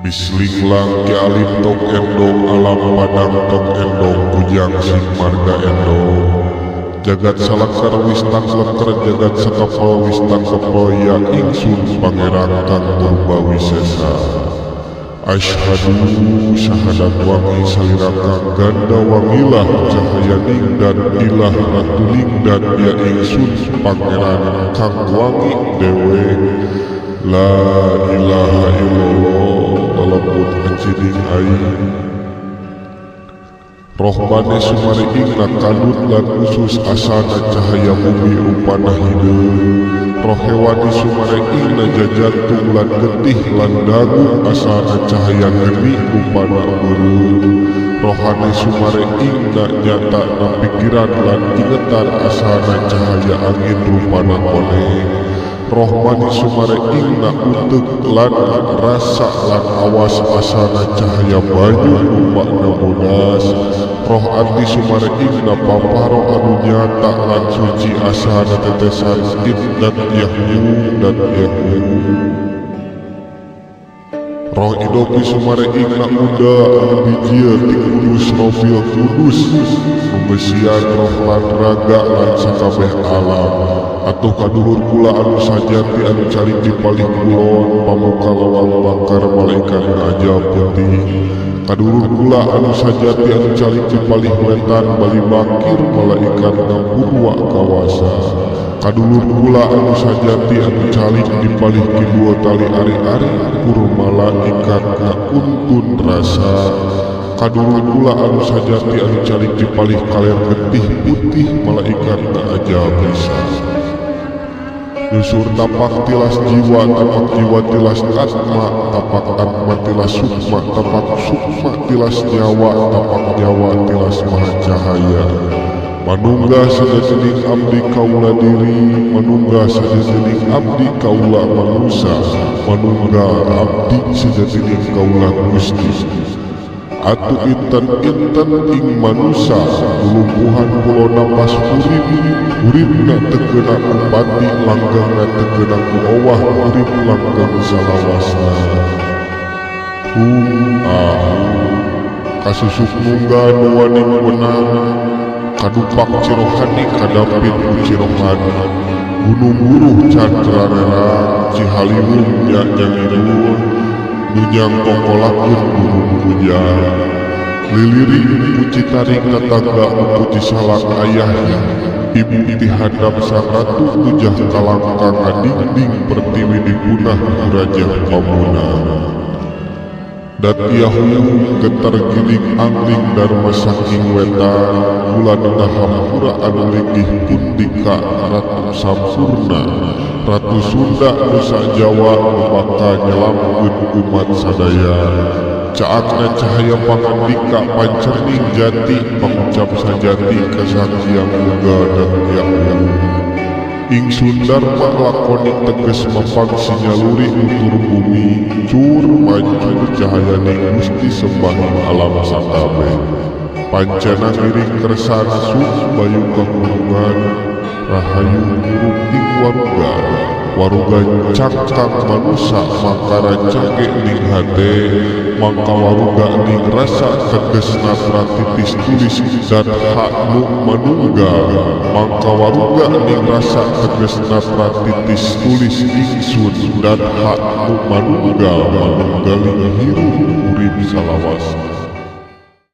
Bislinglang ki alim tok endong alam padang tok endong kujang sing marga endong jagat salakar wis tangleker jagat sakapal wis tangkepal ya ingsun pangeran kang purba wisesa. Asyhadu syahadat wangi salirakan ganda wangilah cahayaning dan ilah ratuling dan ya ingsun pangeran kang wangi dewe. La ilaha illallah lalapun haciding aing rohbane sumari ingna kadut lan usus asana cahaya bumi rupana hideung roh hewani sumari ingna jajantung lan getih lan dagu asana cahaya geni rupana beureum rohane sumari ingna nyata na pikiran lan ingetan asana cahaya angin rupana koneng rohmani sumare ingna utek lan rasa lan awas asana cahaya banyu rupana bodas roh ati sumare ingna paparo anu nyata lan suci asana tetesan dan yahyu dan yahyu roh idopi sumare ingna uda anu bijil ti kudus rohil kudus numesian roh lan raga lan sakabeh alam atuh kadulur kula anu sajati anu cari di paling kulon pamuka lawang bakar malaikat aja putih kadulur kula anu sajati anu cari di paling wetan bali bakir malaikat ngapurwa kawasa kadulur kula anu sajati anu cari di paling kidua tali ari-ari kur malaikat ngauntun rasa kadulur kula anu sajati anu cari di paling kaler getih putih malaikat aja bisa nusur tapak tilas jiwa tapak jiwa tilas atma tapak atma tilas sukma tapak sukma tilas nyawa tapak nyawa tilas maha cahaya manungga sadening abdi kaula diri manungga sadening abdi kaula manusia manungga abdi sadening kaula Gusti atu inten ing manusia lulupuhan pulau napas uripna tegena kupati langgangna tegena ku owah urip langgang salawasna kasusuk nungga nuwaning wenang kadupak cirohani kadapit ku cirohani gunung buruh candrarera cihaliwung nyangirul nunyang kongkolakeun gunung hujan liliri puji taring tetangga puji salak ayahnya ibu ti hadap sang ratu tujah kalangkang ading-ding pertiwi dipunah raja pamuna datiahu getar giling angling dharma saking wetan bulan hampura anu linggih pundika ratu sampurna ratu Sunda Nusa Jawa maka nyelamkeun umat sadaya caakna cahaya pangandika pancerning jati pangucap sajati kasanghyang muga dan yahyu ing Sundarma lakoni teges mapang sinyaluri utur bumi cur maju cahayaning Gusti sembahing alam sakabeh pancena ngiring kersana suk bayu kakurungan rahayu huruf ing waruga cangkang manusia maka rancage ning hate mangka waruga ning rasa tegesna pratitis tulis dan hakmu manungga mangka waruga ning rasa tegesna pratitis tulis ingsun dan hakmu manungga manunggaling hirup urip salawasna